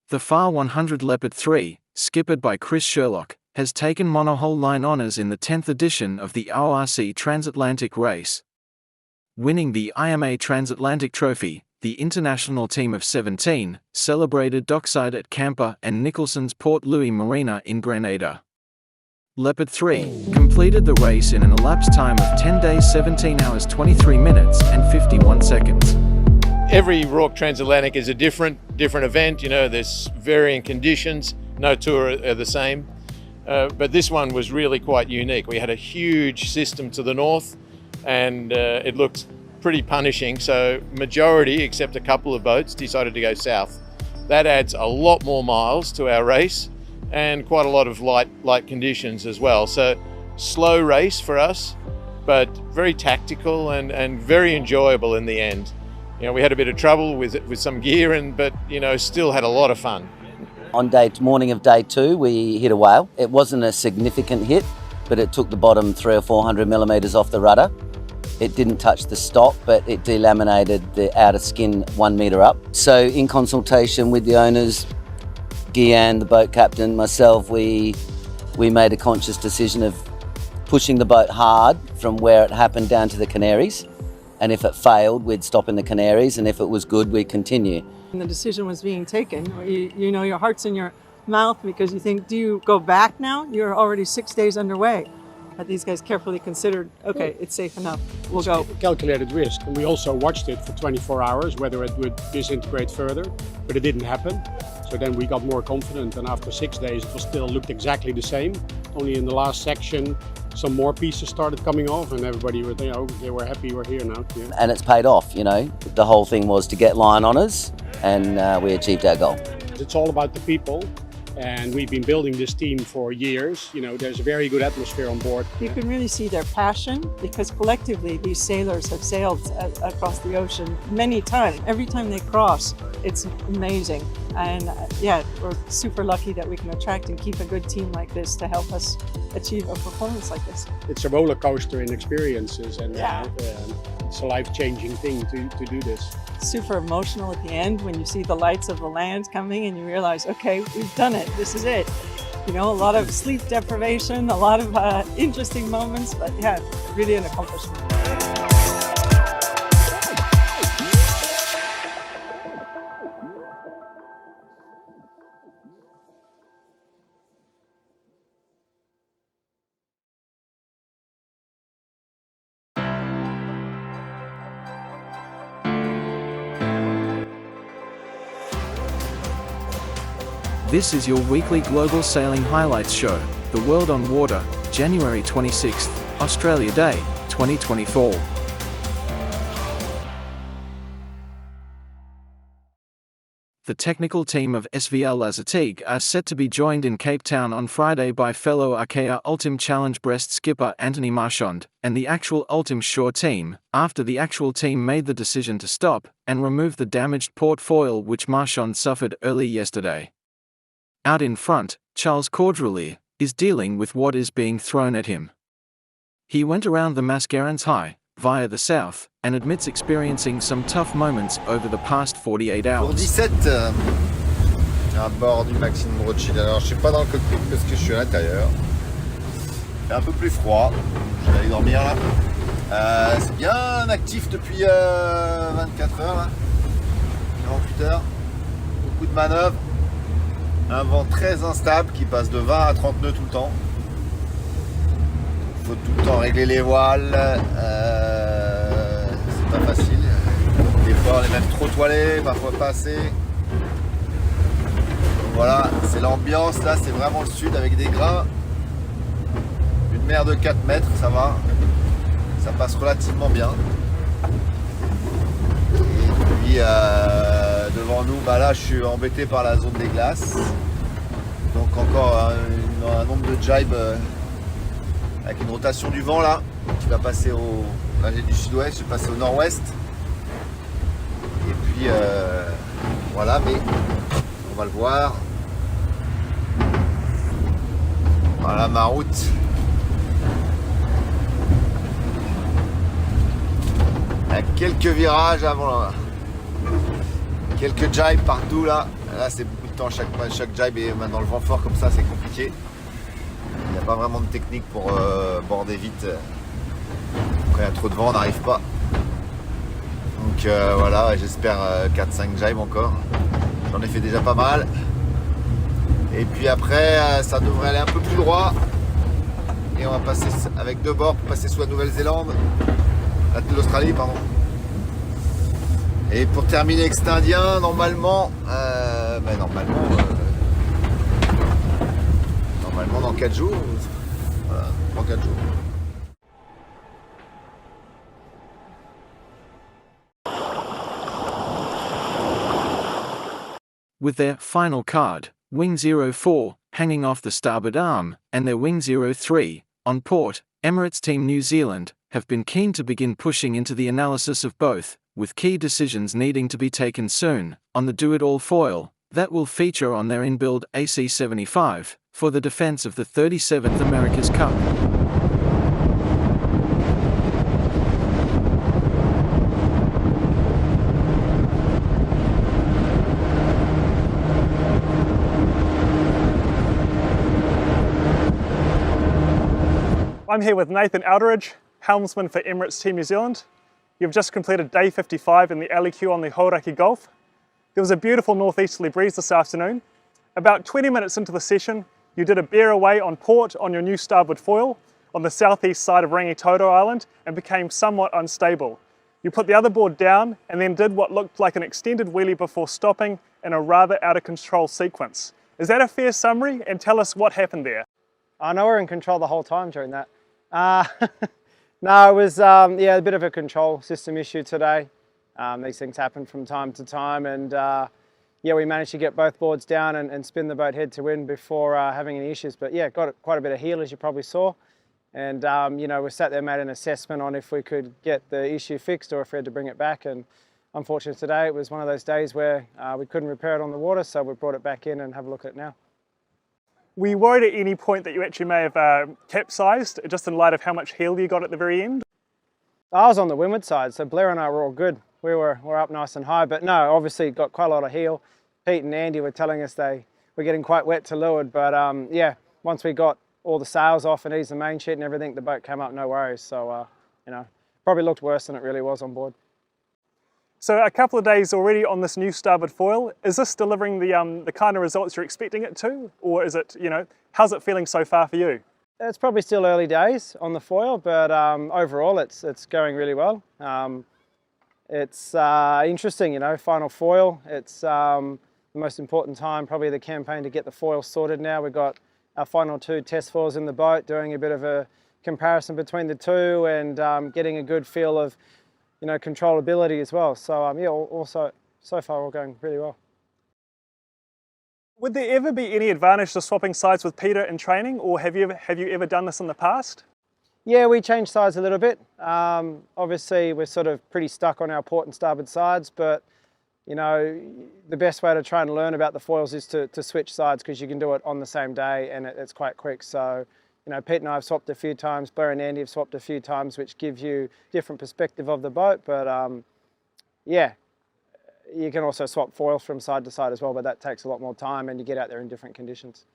The Farr 100 Leopard 3, skippered by Chris Sherlock, has taken Monohull Line Honours in the 10th edition of the RORC Transatlantic race. Winning the IMA Transatlantic Trophy, the international team of 17 celebrated dockside at Camper and Nicholsons Port Louis Marina in Grenada. Leopard 3 completed the race in an elapsed time of 10 days 17 hours 23 minutes and 51 seconds. Every RORC Transatlantic is a different event, there's varying conditions, no tour are the same. But this one was really quite unique. We had a huge system to the north and it looked pretty punishing, so majority, except a couple of boats, decided to go south. That adds a lot more miles to our race and quite a lot of light conditions as well. So slow race for us, but very tactical and very enjoyable in the end. We had a bit of trouble with some gear, but still had a lot of fun. On morning of day 2, we hit a whale. It wasn't a significant hit, but it took the bottom 300 or 400 millimetres off the rudder. It didn't touch the stock, but it delaminated the outer skin 1 metre up. So in consultation with the owners, Guyan, the boat captain, myself, we made a conscious decision of pushing the boat hard from where it happened down to the Canaries. And if it failed, we'd stop in the Canaries, and if it was good, we'd continue. And the decision was being taken, your heart's in your mouth because you think, do you go back now? You're already 6 days underway. But these guys carefully considered, okay, it's safe enough, we'll go. Calculated risk, and we also watched it for 24 hours, whether it would disintegrate further, but it didn't happen. So then we got more confident, and after 6 days, it still looked exactly the same. Only in the last section, some more pieces started coming off, and everybody was, they were happy we're here now. Yeah. And it's paid off, The whole thing was to get Line Honours, and we achieved our goal. It's all about the people. And we've been building this team for years. There's a very good atmosphere on board. You can really see their passion because collectively these sailors have sailed across the ocean many times. Every time they cross, it's amazing. And we're super lucky that we can attract and keep a good team like this to help us achieve a performance like this. It's a roller coaster in experiences, and it's a life-changing thing to do this. Super emotional at the end when you see the lights of the land coming and you realize, okay, we've done it, this is it. A lot of sleep deprivation, a lot of interesting moments, but really an accomplishment. This is your weekly Global Sailing Highlights show, The World on Water, January 26th, Australia Day, 2024. The technical team of SVR Lazartigue are set to be joined in Cape Town on Friday by fellow ARKÉA ULTIM CHALLENGE-Brest skipper Anthony Marchand and the Actual Ultim shore team, after the Actual team made the decision to stop and remove the damaged port foil which Marchand suffered early yesterday. Out in front, Charles Caudrelier is dealing with what is being thrown at him. He went around the Mascareignes High, via the south, and admits experiencing some tough moments over the past 48 hours. Pour 17, à bord du Maxime Rothschild. Alors je suis pas dans le cockpit parce que je suis à l'intérieur. Il fait un peu plus froid, je vais aller dormir là. C'est bien actif depuis 24 heures là. 48 heures. Beaucoup de manœuvres. Un vent très instable qui passe de 20 à 30 nœuds tout le temps. Il faut tout le temps régler les voiles. C'est pas facile. Des fois on est même trop toilé, parfois pas assez. Donc voilà, c'est l'ambiance là, c'est vraiment le sud avec des grains. Une mer de 4 mètres, ça va. Ça passe relativement bien. Et puis devant nous, là je suis embêté par la zone des glaces. Donc encore un nombre de jibes avec une rotation du vent là, qui va passer là j'ai du sud-ouest, je vais passer au nord-ouest. Et puis voilà, mais on va le voir. Voilà ma route. Il y a quelques virages avant là. Quelques jibes partout là. Là c'est beaucoup de temps chaque jibe et maintenant le vent fort comme ça c'est compliqué. Il n'y a pas vraiment de technique pour border vite. Quand il y a trop de vent on n'arrive pas. Donc voilà, j'espère 4-5 jibes encore. J'en ai fait déjà pas mal. Et puis après ça devrait aller un peu plus droit. Et on va passer avec 2 bords pour passer sous la Nouvelle-Zélande. L'Australie pardon. Et pour terminer avec cet Indien, normalement dans 4 jours. Voilà, dans 4 jours. With their final card, Wing 04, hanging off the starboard arm, and their Wing 03, on port, Emirates Team New Zealand have been keen to begin pushing into the analysis of both, with key decisions needing to be taken soon, on the do-it-all foil, that will feature on their in-build AC-75, for the defense of the 37th America's Cup. I'm here with Nathan Alderidge, helmsman for Emirates Team New Zealand. You've just completed day 55 in the LEQ on the Hauraki Gulf. There was a beautiful northeasterly breeze this afternoon. About 20 minutes into the session, you did a bear away on port on your new starboard foil on the southeast side of Rangitoto Island and became somewhat unstable. You put the other board down and then did what looked like an extended wheelie before stopping in a rather out of control sequence. Is that a fair summary? And tell us what happened there. I know we're in control the whole time during that. No, it was yeah, a bit of a control system issue today. These things happen from time to time, and yeah, we managed to get both boards down and spin the boat head to wind before having any issues. But yeah, got quite a bit of heel, as you probably saw. And you know, we sat there, made an assessment on if we could get the issue fixed or if we had to bring it back. And unfortunately today it was one of those days where we couldn't repair it on the water, so we brought it back in and have a look at it now. Were you worried at any point that you actually may have capsized, just in light of how much heel you got at the very end? I was on the windward side, so Blair and I were all good. We were up nice and high, but no, obviously got quite a lot of heel. Pete and Andy were telling us they were getting quite wet to leeward, but yeah, once we got all the sails off and eased the main sheet and everything, the boat came up no worries. So you know, probably looked worse than it really was on board. So a couple of days already on this new starboard foil. Is this delivering the kind of results you're expecting it to, or is it, you know, how's it feeling so far for you? It's probably still early days on the foil, but overall it's going really well. It's interesting, you know, final foil. It's the most important time, probably of the campaign, to get the foil sorted now. We've got our final 2 test foils in the boat, doing a bit of a comparison between the two and getting a good feel of, you know, controllability as well. So yeah, also so far all going really well. Would there ever be any advantage to swapping sides with Peter in training, or have you ever done this in the past? Yeah, we changed sides a little bit. Obviously we're sort of pretty stuck on our port and starboard sides, but you know, the best way to try and learn about the foils is to switch sides, because you can do it on the same day and it's quite quick. So you know, Pete and I have swapped a few times, Blair and Andy have swapped a few times, which gives you different perspective of the boat. But yeah, you can also swap foils from side to side as well, but that takes a lot more time and you get out there in different conditions.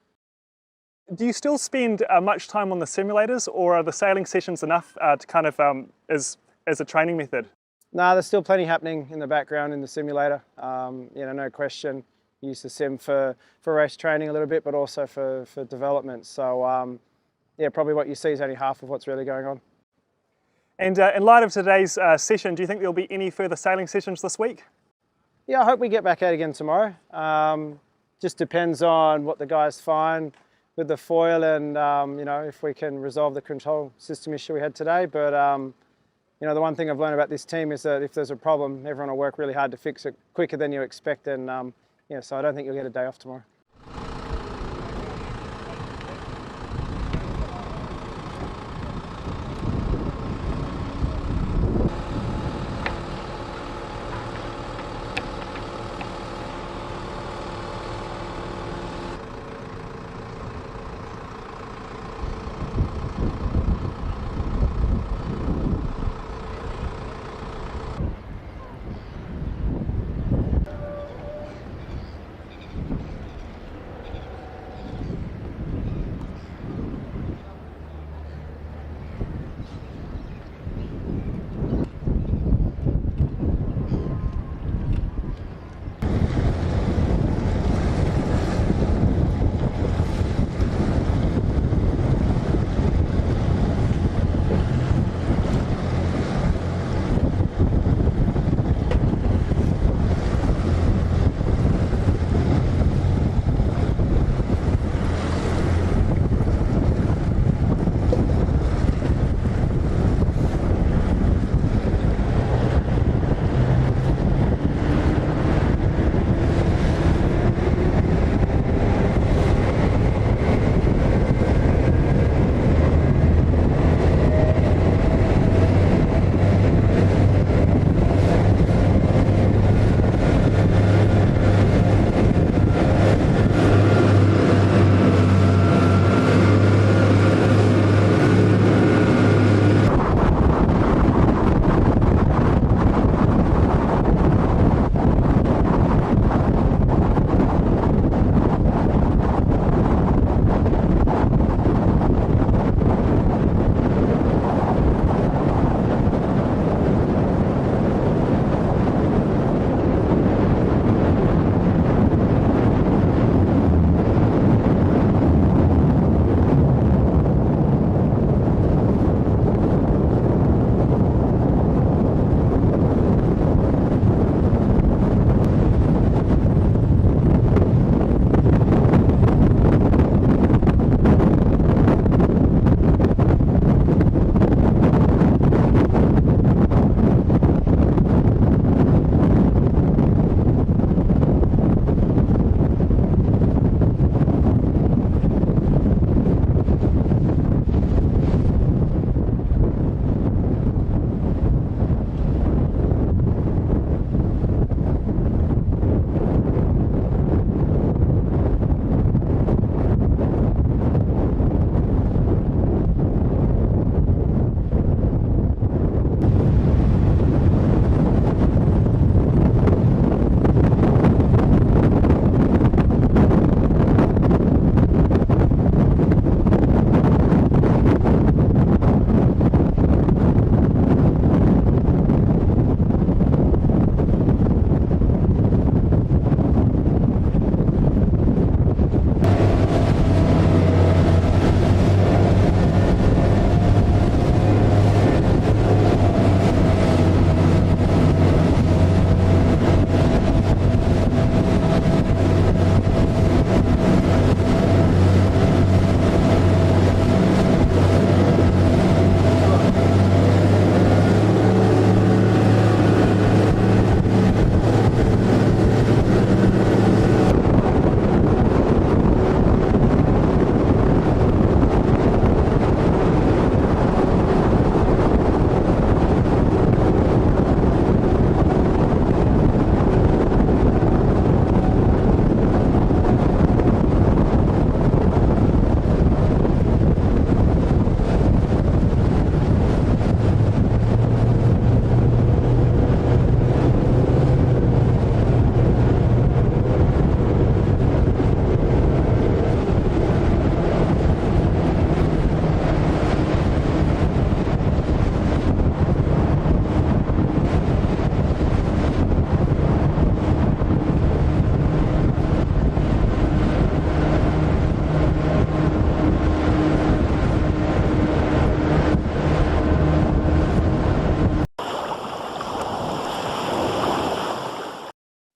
Do you still spend much time on the simulators, or are the sailing sessions enough to kind of as a training method? No, there's still plenty happening in the background in the simulator. You know, no question. Use the sim for race training a little bit, but also for development. So yeah, probably what you see is only half of what's really going on. And in light of today's session, do you think there'll be any further sailing sessions this week? Yeah, I hope we get back out again tomorrow. Just depends on what the guys find with the foil and you know, if we can resolve the control system issue we had today. But you know, the one thing I've learned about this team is that if there's a problem, everyone will work really hard to fix it quicker than you expect. And yeah, so I don't think you'll get a day off tomorrow.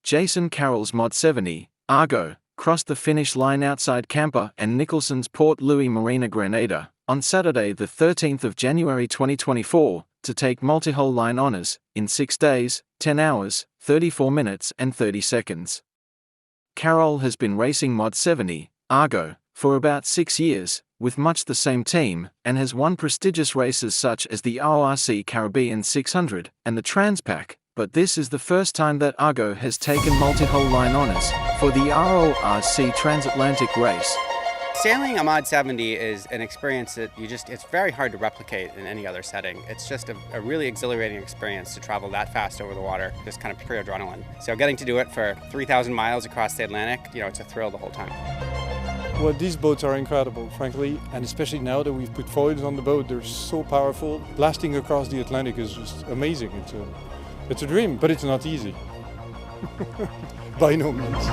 Jason Carroll's Mod 70, Argo, crossed the finish line outside Camper and Nicholsons Port Louis Marina, Grenada, on Saturday the 13th of January 2024, to take Monohull Line Honours, in 6 days, 10 hours, 34 minutes and 30 seconds. Carroll has been racing Mod 70, Argo, for about 6 years, with much the same team, and has won prestigious races such as the RORC Caribbean 600 and the Transpac, but this is the first time that Argo has taken Monohull Line Honours for the RORC Transatlantic race. Sailing a Mod 70 is an experience that it's very hard to replicate in any other setting. It's just a really exhilarating experience to travel that fast over the water, just kind of pure adrenaline. So getting to do it for 3,000 miles across the Atlantic, it's a thrill the whole time. Well, these boats are incredible, frankly, and especially now that we've put foils on the boat, they're so powerful. Blasting across the Atlantic is just amazing. It's a dream, but it's not easy. By no means.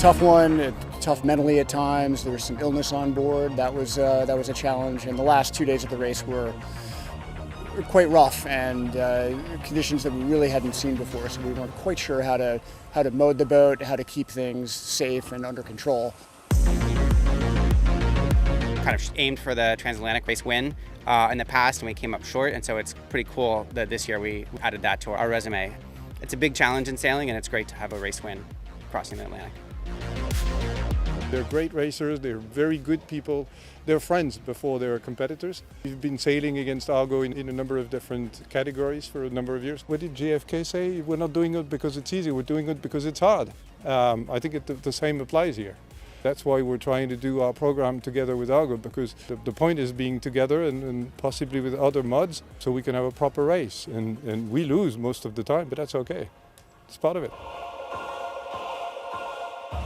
Tough one, tough mentally at times. There was some illness on board. That was a challenge, and the last 2 days of the race were quite rough and conditions that we really hadn't seen before. So we weren't quite sure how to mode the boat, how to keep things safe and under control. Kind of aimed for the Transatlantic race win in the past, and we came up short. And so it's pretty cool that this year we added that to our resume. It's a big challenge in sailing, and it's great to have a race win crossing the Atlantic. They're great racers, they're very good people. They're friends before they're competitors. We've been sailing against Argo in a number of different categories for a number of years. What did JFK say? We're not doing it because it's easy, we're doing it because it's hard. I think the same applies here. That's why we're trying to do our program together with Argo, because the point is being together and possibly with other mods so we can have a proper race. And we lose most of the time, but that's okay. It's part of it.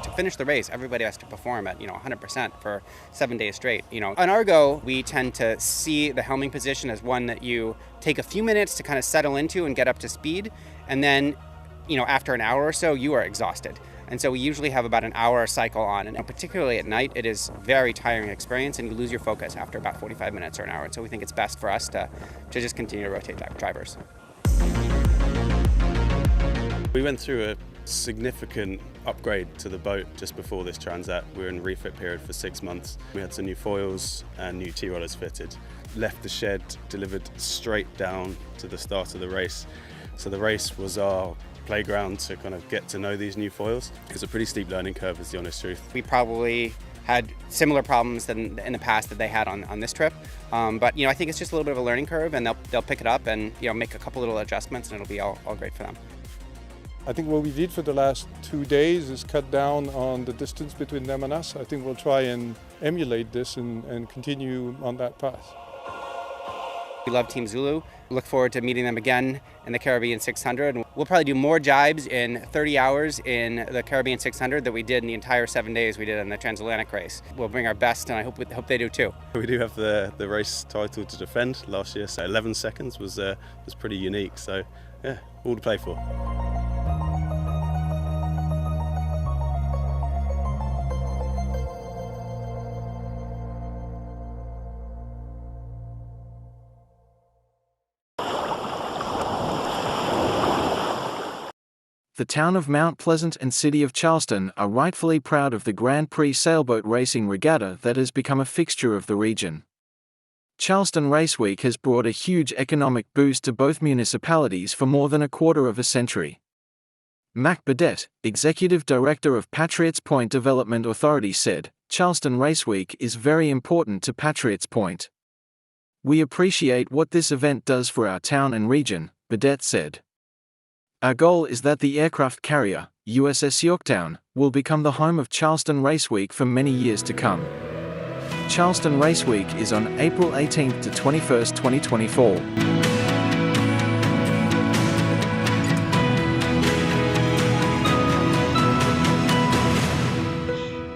To finish the race, everybody has to perform at 100% for 7 days straight. On Argo, we tend to see the helming position as one that you take a few minutes to kind of settle into and get up to speed, and then after an hour or so, you are exhausted. And so we usually have about an hour cycle on, and particularly at night, it is a very tiring experience, and you lose your focus after about 45 minutes or an hour. And so we think it's best for us to just continue to rotate drivers. We went through a significant upgrade to the boat just before this Transat. We were in refit period for 6 months. We had some new foils and new T-rollers fitted. Left the shed, delivered straight down to the start of the race. So the race was our playground to kind of get to know these new foils. It was a pretty steep learning curve, is the honest truth. We probably had similar problems than in the past that they had on this trip. But I think it's just a little bit of a learning curve, and they'll pick it up and make a couple little adjustments, and it'll be all great for them. I think what we did for the last 2 days is cut down on the distance between them and us. I think we'll try and emulate this and continue on that path. We love Team Zulu. We look forward to meeting them again in the Caribbean 600. We'll probably do more jibes in 30 hours in the Caribbean 600 than we did in the entire 7 days we did in the Transatlantic race. We'll bring our best, and I hope they do too. We do have the race title to defend last year, so 11 seconds was pretty unique. So yeah, all to play for. The town of Mount Pleasant and city of Charleston are rightfully proud of the Grand Prix sailboat racing regatta that has become a fixture of the region. Charleston Race Week has brought a huge economic boost to both municipalities for more than a quarter of a century. Mac Burdett, Executive Director of Patriots Point Development Authority, said, "Charleston Race Week is very important to Patriots Point. We appreciate what this event does for our town and region," Burdett said. "Our goal is that the aircraft carrier, USS Yorktown, will become the home of Charleston Race Week for many years to come." Charleston Race Week is on April 18th to 21st, 2024.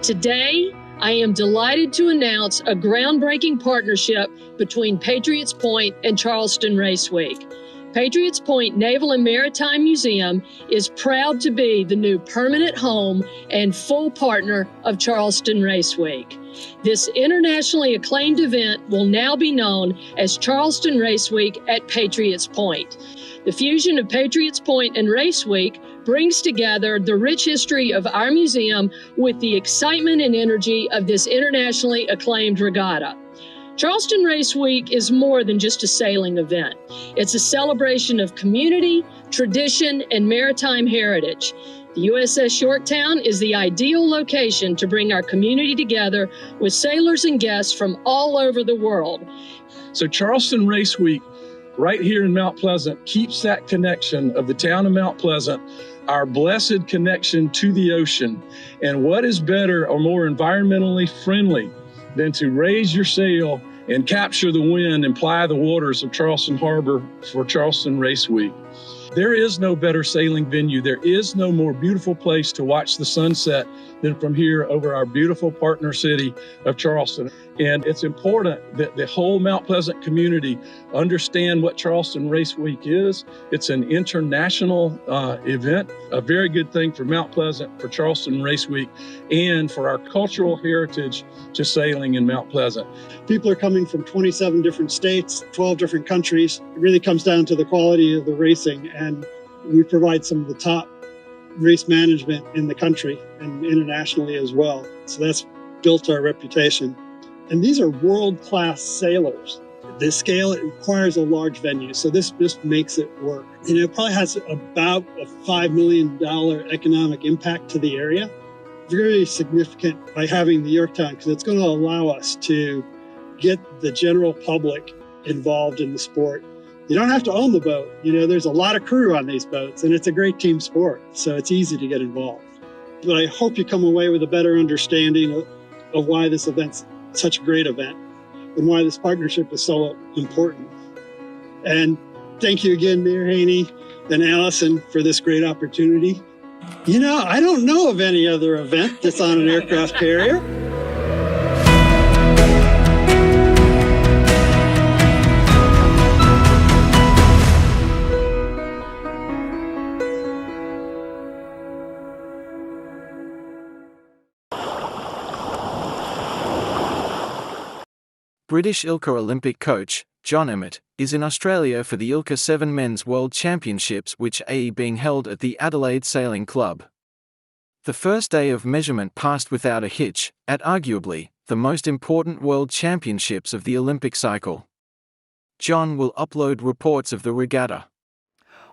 Today, I am delighted to announce a groundbreaking partnership between Patriots Point and Charleston Race Week. Patriots Point Naval and Maritime Museum is proud to be the new permanent home and full partner of Charleston Race Week. This internationally acclaimed event will now be known as Charleston Race Week at Patriots Point. The fusion of Patriots Point and Race Week brings together the rich history of our museum with the excitement and energy of this internationally acclaimed regatta. Charleston Race Week is more than just a sailing event. It's a celebration of community, tradition, and maritime heritage. The USS Yorktown is the ideal location to bring our community together with sailors and guests from all over the world. So Charleston Race Week, right here in Mount Pleasant, keeps that connection of the town of Mount Pleasant, our blessed connection to the ocean. And what is better or more environmentally friendly than to raise your sail and capture the wind and ply the waters of Charleston Harbor for Charleston Race Week. There is no better sailing venue. There is no more beautiful place to watch the sunset than from here over our beautiful partner city of Charleston. And it's important that the whole Mount Pleasant community understand what Charleston Race Week is. It's an international event, a very good thing for Mount Pleasant, for Charleston Race Week, and for our cultural heritage to sailing in Mount Pleasant. People are coming from 27 different states, 12 different countries. It really comes down to the quality of the racing, and we provide some of the top race management in the country and internationally as well. So that's built our reputation. And these are world-class sailors. This scale, it requires a large venue, so this just makes it work. And it probably has about a $5 million economic impact to the area. Very significant by having the Yorktown, because it's going to allow us to get the general public involved in the sport. You don't have to own the boat. You know, there's a lot of crew on these boats, and it's a great team sport, so it's easy to get involved. But I hope you come away with a better understanding of why this event's such a great event and why this partnership is so important. And thank you again, Mayor Haney and Allison, for this great opportunity. You know, I don't know of any other event that's on an aircraft carrier. British ILCA Olympic coach, John Emmett, is in Australia for the ILCA 7 Men's World Championships, which are being held at the Adelaide Sailing Club. The first day of measurement passed without a hitch, at arguably the most important World Championships of the Olympic cycle. John will upload reports of the regatta.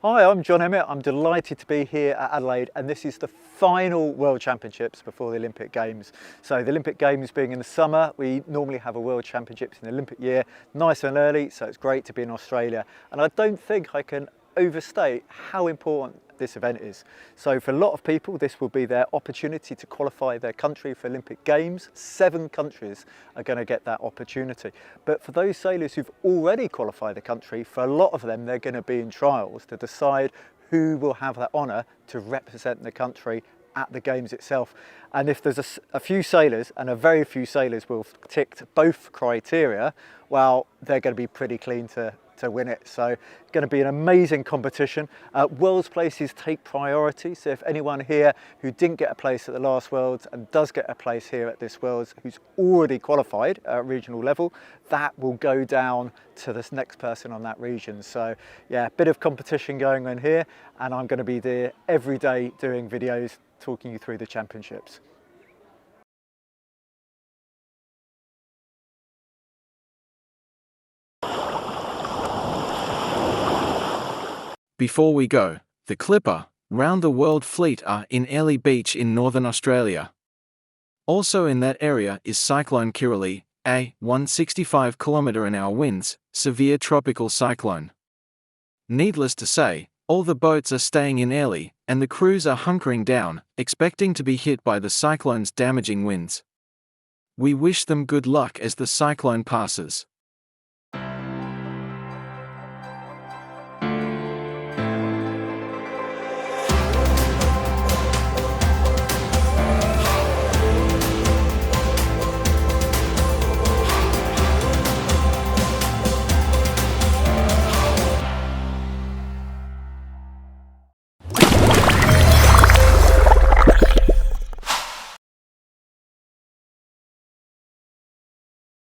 Hi, I'm John Emmett. I'm delighted to be here at Adelaide, and this is the final World Championships before the Olympic Games. So the Olympic Games being in the summer, we normally have a World Championships in the Olympic year, nice and early, so it's great to be in Australia. And I don't think I can overstate how important this event is. So for a lot of people, this will be their opportunity to qualify their country for Olympic Games. 7 countries are going to get that opportunity. But for those sailors who've already qualified the country, for a lot of them, they're going to be in trials to decide who will have that honour to represent the country at the Games itself. And if there's a few sailors, and a very few sailors will have ticked both criteria, well, they're going to be pretty clean to win it. So it's going to be an amazing competition. World's places take priority, so if anyone here who didn't get a place at the last Worlds and does get a place here at this Worlds who's already qualified at regional level, that will go down to this next person on that region. So yeah, a bit of competition going on here, and I'm going to be there every day doing videos talking you through the championships. Before we go, the Clipper, Round the World fleet are in Airlie Beach in northern Australia. Also in that area is Cyclone Caudrelier, a 165 km/h winds, severe tropical cyclone. Needless to say, all the boats are staying in Airlie, and the crews are hunkering down, expecting to be hit by the cyclone's damaging winds. We wish them good luck as the cyclone passes.